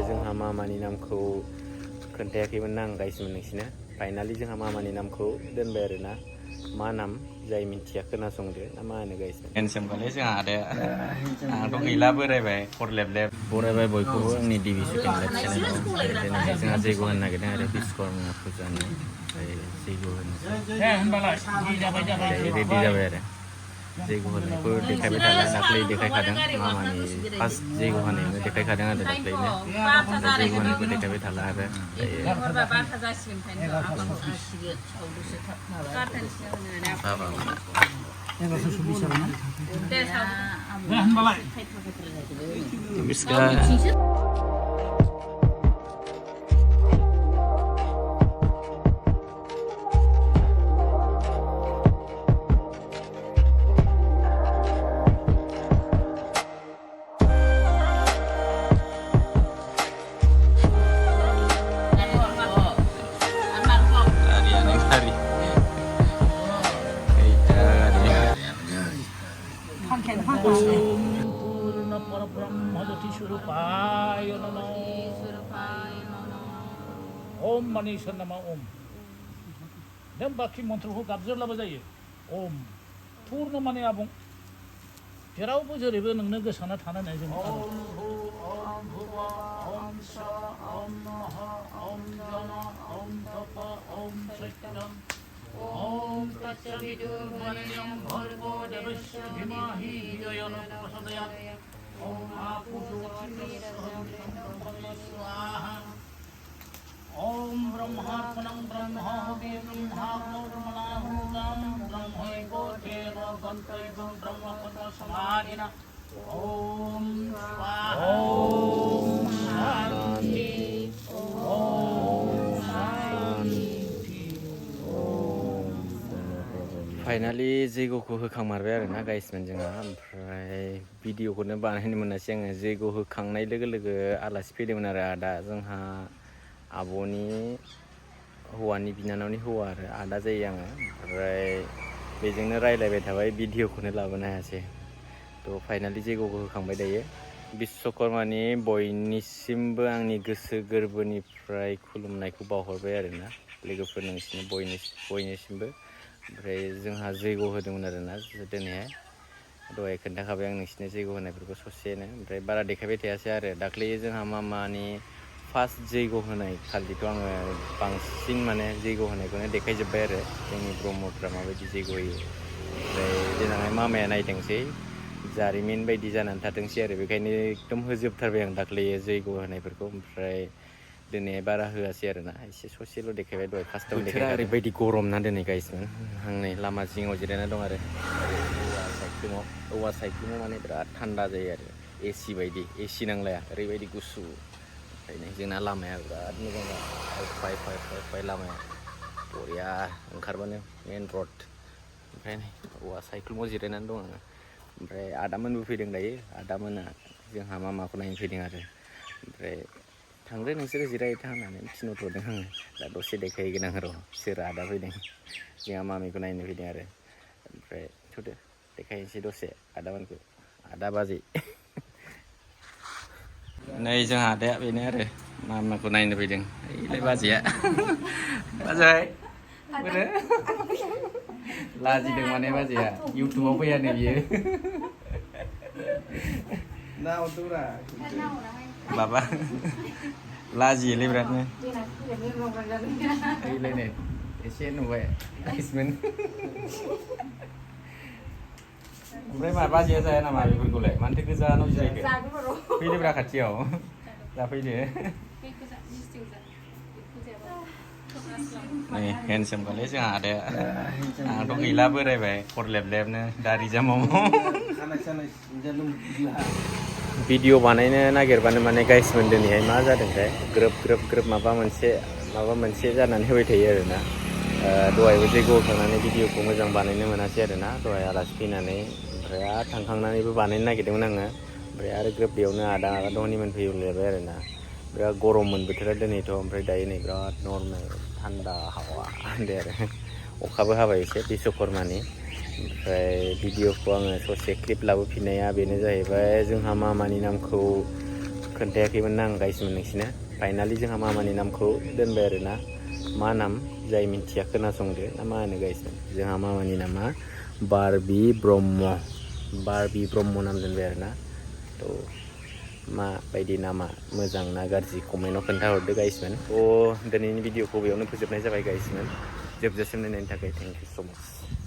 जोंहा मामानि नामखौ खोन्थायाखैमोन आं गाइसमोन नोंसिनो फाइनालि जोंहा मामानि नामखौ दोनबाय आरोना मा नाम जाय मिन्थिया खोनासंदो ना मा होनो गाइसमोन हेन्डसामबालाय जोंहा आदाया आंथ' गैला बोरायबाय खरलेबलेब बरायबाय बयखौबो आंनि डिभि शुटिं लाखिनानै दिनै जोंहा जैग' होनो नागिरदों आरो बिश्वकर्मा फुजानि ओमफ्राय जैग' होनो रेडि जाबाय आरो जैग' होनायखौ देखायबाय थाला दाख्लै देखायखादों मामानि फार्स्ट जैग' होनायावनो देखायखादों आरो दाख्लैनो जैग' होनायखौ देखायबाय थाला आरो ओम माने इसोर नामा ओम नों बाखि मन्त्रखौ गाबज्रिब्लाबो जायो ओम पुर्ण माने आबुं जेरावबो जेरैबो नोंनो गोसारना थानो होननाय जों ओम तत्सवितुर्वरेण्यं भर्गो देवस्य धीमहि धियो यो नः प्रचोदयात् ओम स्वाहा ओम ब्रह्मार्पणं ब्रह्म ब्रह्माग्नो ब्रह्मणाहुतं ब्रह्मैकोतेन गन्तव्यं ब्रह्मपदसमाधिना ओम स्वाहा ओम शान्ति ओम शान्ति फाइनालि जैग'खौ होखांमारबाय आरोना गाइसमोन जोंहा ओमफ्राय भिडिअखौनो बानायनो मोनासै आङो जैग' होखांनाय लोगो लोगो आलासि फैदोंमोन आरो आदा जोंहा आब'नि हौवानि बिनानावनि हौवा आरो आदा जायो आङो ओमफ्राय बेजोंनो रायलायबाय थाबाय भिडिअखौनो लाबोनो हायासै थ' फाइनालि जैग'खौ होखांबाय दायो बिश्वकर्मानि बयनिसिमबो आंनि गोसो गोरबोनिफ्राय खुलुमनायखौ बावहरबाय आरोना लोगोफोर नोंसिनो बयनिसिमबो ओमफ्राय जोंहा जैग' होदोंमोन आरोना दिनैहाय दहाय खोन्थाखाबाय आं नोंसिनो जैग' होनायफोरखौ ससेनो ओमफ्राय बारा देखायबाय थायासै आरो दाख्लै जोंहा मामानि फार्स्ट जैग' होनाय खालिथ' आङो बांसिन माने जैग' होनायखौनो देखायजोब्बाय आरो जोंनि ब्रह्मफ्रा माबायदि जैग' होयो ओमफ्राय देनांहाय मामाया नायथोंसै जारिमिन बायदि जानानै थाथोंसै आरो बेखायनो एकदम होजोबथारबाय आं दाख्लै जैग' होनायफोरखौ ओमफ्राय दिनै बारा होआसै आरोना एसे ससेल' देखायबाय दहाय फार्स्टआव देखायबाय ओरैबायदि गरम ना दिनै गाइसमोन आं नै लामा जिङाव जिरायना दं आरो औवा साइख्लुमाव माने बिराद थान्दा जायो आरो एसि बायदि एसि नांलाया ओरैबायदि गुसु ओमफ्राय नै जोंना लामाया बिराद मोजां फाय लामाया बरिया ओंखारबानो मेन रड ओमफ्राय नै औवा साइख्लुमाव जिरायनानै दं आङो ओमफ्राय आदामोनबो फैदों दायो आदामोना जोंहा मामाखौ नायनो फैदों आरो ओमफ्राय थांदो नोंसोरो जिरायहैथां होननानै थिनहरथ'दों आङो दा दसे देखायहैगोन आं र' सोर आदा फैदों जोंहा मामिखौ नायनो फैदों आरो ओमफ्राय थ'दो देखायनोसै दसे आदामोनखौ आदा बाजै नै जोंहा आदाया बेनो आरो मामाखौ नायनो फैदों ओइलाय बाजैया बाजै बोरो लाजिदों माने बाजैया इउटुबाव फैयानो बियो माबा लाजियोलै बिरादनो ओइलाय नै एसे नुबाय गाइसमोन ओमफ्राय मा बाजैया जाया नामा बेफोरखौलाय मानोथो गोजानाव जिरायखो फैदोब्रा खाथियाव जाफैदो नै हेन्डसामबालाय जोंहा आदाया आंथ' गैला बोरायबाय खरलेबलेबनो दारि जामाव भिडिअ बानायनो नागिरबानो माने गाइसमोन दिनैहाय मा जादोंथाय ग्रोब माबा मोनसे जानानै होबाय थायो आरोना दहायबो जैग' होखांनानै भिडिअखौ मोजां बानायनो मोनासै आरोना दहाय आलासि फैनानै ओमफ्राय आरो थांखांनानैबो बानायनो नागिरदोंमोन आङो ओमफ्राय आरो ग्रोब बेयावनो आदा धनिमोन फैलायबाय आरोना बिराद गरममोन बोथोरा दिनैथ' ओमफ्राय दायो नै बिराद नर्मेल थान्दा हावा होनदो आरो अखाबो हाबाय एसे बिश्वकर्मानि ओमफ्राय भिडिअखौ आङो ससे क्लिप लाबोफिननाया बेनो जाहैबाय जोंहा मामानि नामखौ खोन्थायाखैमोन ना आं गाइसमोन नोंसिनो फाइनालि जोंहा मामानि नामखौ दोनबाय आरोना मा नाम जाय मिन्थिया खोनासंदो ना मा होनो गाइसमोन जोंहा मामानि नामा बारबि ब्रह्म नाम दोनबाय आरोना थ' माबायदि नामा मोजां ना गाज्रि कमेन्टआव खोन्थाहरदो गाइसमोन थ' दिनैनि भिडिअखौ बेयावनो फोजोबनाय जाबाय गाइसमोन जोबजासिम नायनायनि थाखाय थेंक इउ स' माच